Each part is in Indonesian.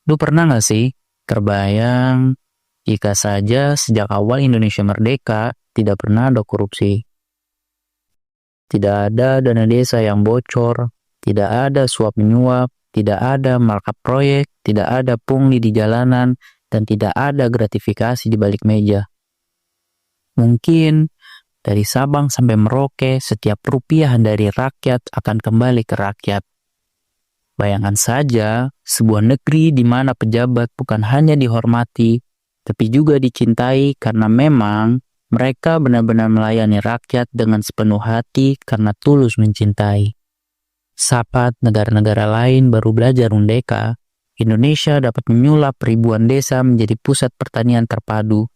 Lu pernah nggak sih terbayang jika saja sejak awal Indonesia merdeka tidak pernah ada korupsi, tidak ada dana desa yang bocor, tidak ada suap menyuap, tidak ada markup proyek, tidak ada pungli di jalanan, dan tidak ada gratifikasi di balik meja. Mungkin dari Sabang sampai Merauke, setiap rupiah dari rakyat akan kembali ke rakyat. Bayangkan saja sebuah negeri di mana pejabat bukan hanya dihormati, tapi juga dicintai karena memang mereka benar-benar melayani rakyat dengan sepenuh hati karena tulus mencintai. Saat negara-negara lain baru belajar merdeka, Indonesia dapat menyulap ribuan desa menjadi pusat pertanian terpadu.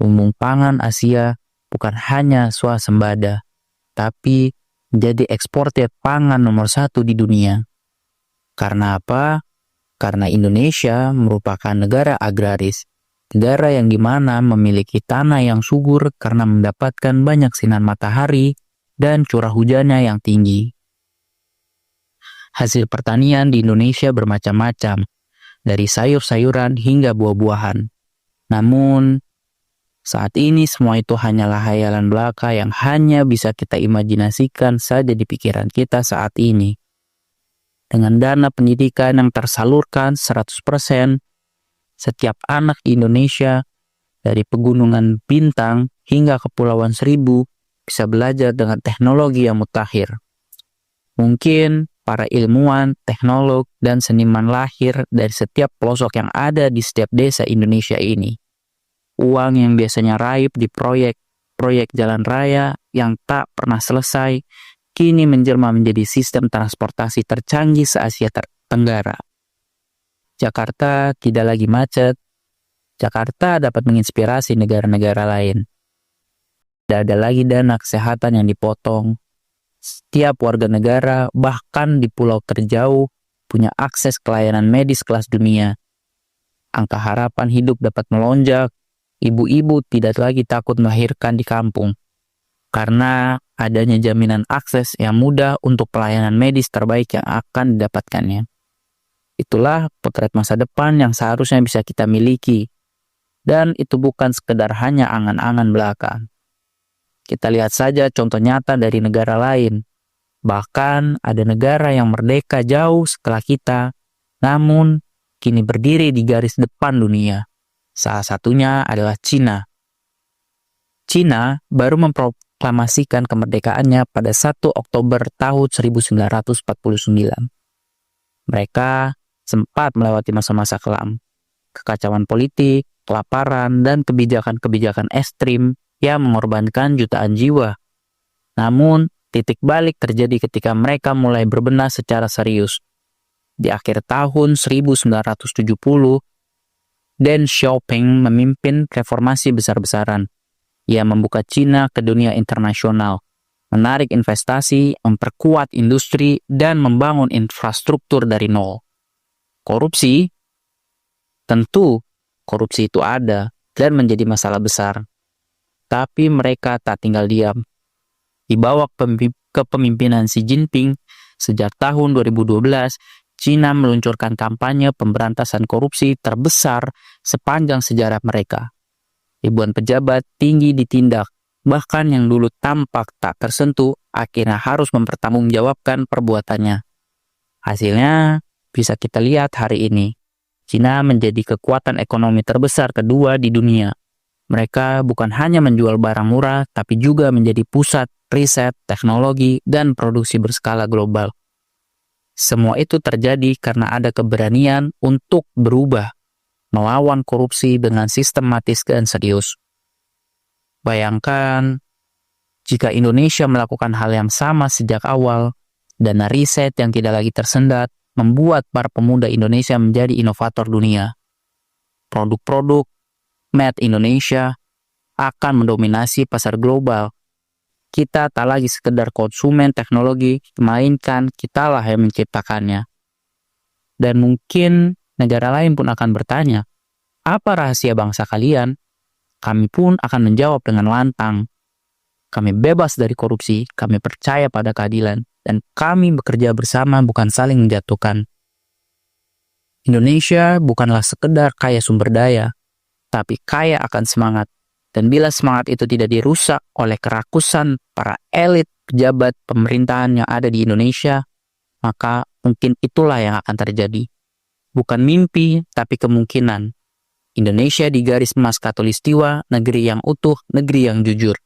Lumbung pangan Asia bukan hanya swasembada, tapi menjadi eksportir pangan nomor 1 di dunia. Karena apa? Karena Indonesia merupakan negara agraris, negara yang dimana memiliki tanah yang subur karena mendapatkan banyak sinar matahari dan curah hujannya yang tinggi. Hasil pertanian di Indonesia bermacam-macam, dari sayur-sayuran hingga buah-buahan. Namun, saat ini semua itu hanyalah hayalan belaka yang hanya bisa kita imajinasikan saja di pikiran kita saat ini. Dengan dana pendidikan yang tersalurkan 100%, setiap anak di Indonesia, dari pegunungan Bintang hingga Kepulauan Seribu, bisa belajar dengan teknologi yang mutakhir. Mungkin para ilmuwan, teknolog, dan seniman lahir dari setiap pelosok yang ada di setiap desa Indonesia ini. Uang yang biasanya raib di proyek jalan raya yang tak pernah selesai, kini menjelma menjadi sistem transportasi tercanggih se-Asia Tenggara. Jakarta tidak lagi macet. Jakarta dapat menginspirasi negara-negara lain. Tidak ada lagi dana kesehatan yang dipotong. Setiap warga negara, bahkan di pulau terjauh, punya akses ke layanan medis kelas dunia. Angka harapan hidup dapat melonjak. Ibu-ibu tidak lagi takut melahirkan di kampung, karena adanya jaminan akses yang mudah untuk pelayanan medis terbaik yang akan didapatkannya. Itulah potret masa depan yang seharusnya bisa kita miliki. Dan itu bukan sekedar hanya angan-angan belaka. Kita lihat saja contoh nyata dari negara lain. Bahkan ada negara yang merdeka jauh setelah kita, namun kini berdiri di garis depan dunia. Salah satunya adalah Cina. Cina baru memproklamasikan kemerdekaannya pada 1 Oktober tahun 1949. Mereka sempat melewati masa-masa kelam, kekacauan politik, kelaparan, dan kebijakan-kebijakan ekstrim yang mengorbankan jutaan jiwa. Namun, titik balik terjadi ketika mereka mulai berbenah secara serius. Di akhir tahun 1970, Deng Xiaoping memimpin reformasi besar-besaran. Ia membuka Cina ke dunia internasional, menarik investasi, memperkuat industri, dan membangun infrastruktur dari nol. Korupsi? Tentu, korupsi itu ada dan menjadi masalah besar. Tapi mereka tak tinggal diam. Di bawah kepemimpinan Xi Jinping, sejak tahun 2012, Cina meluncurkan kampanye pemberantasan korupsi terbesar sepanjang sejarah mereka. Ribuan pejabat tinggi ditindak, bahkan yang dulu tampak tak tersentuh, akhirnya harus mempertanggungjawabkan perbuatannya. Hasilnya bisa kita lihat hari ini. Cina menjadi kekuatan ekonomi terbesar kedua di dunia. Mereka bukan hanya menjual barang murah, tapi juga menjadi pusat riset, teknologi, dan produksi berskala global. Semua itu terjadi karena ada keberanian untuk berubah, melawan korupsi dengan sistematis dan serius. Bayangkan, jika Indonesia melakukan hal yang sama sejak awal, dana riset yang tidak lagi tersendat membuat para pemuda Indonesia menjadi inovator dunia. Produk-produk Made Indonesia akan mendominasi pasar global. Kita tak lagi sekedar konsumen teknologi, melainkan kitalah yang menciptakannya. Dan mungkin negara lain pun akan bertanya, apa rahasia bangsa kalian? Kami pun akan menjawab dengan lantang. Kami bebas dari korupsi, kami percaya pada keadilan, dan kami bekerja bersama bukan saling menjatuhkan. Indonesia bukanlah sekedar kaya sumber daya, tapi kaya akan semangat. Dan bila semangat itu tidak dirusak oleh kerakusan para elit pejabat pemerintahan yang ada di Indonesia, maka mungkin itulah yang akan terjadi. Bukan mimpi, tapi kemungkinan. Indonesia di garis emas Katulistiwa, negeri yang utuh, negeri yang jujur.